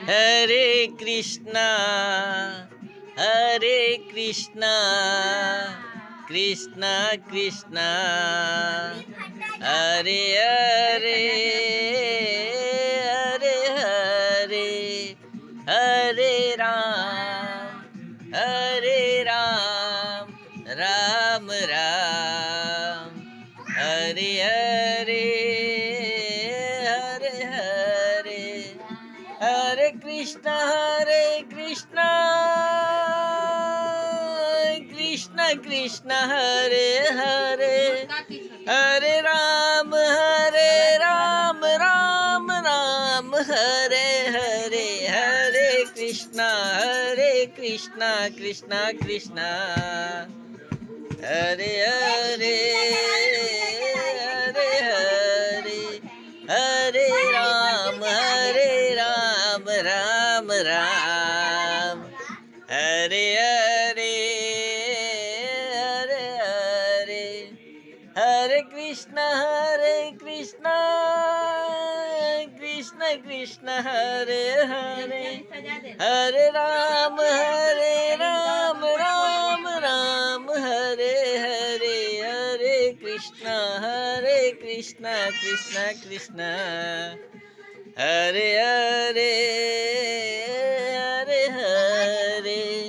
Hare Krishna Hare Krishna Krishna Krishna Hare Hare Hare Hare Hare Ram Ram Ram Hare Hare Hare Hare Hare Krishna Krishna Krishna Hare Hare Hare Ram Ram Ram Hare Hare Hare Krishna Krishna Krishna Hare Hare Hare Hare Hare Ram Ram Ram Hare Hare Hare Hare Hare Krishna Krishna Krishna Hare Hare Hare Ram Ram Hare Hare Hare Krishna Krishna Krishna Hare Hare Hare Hare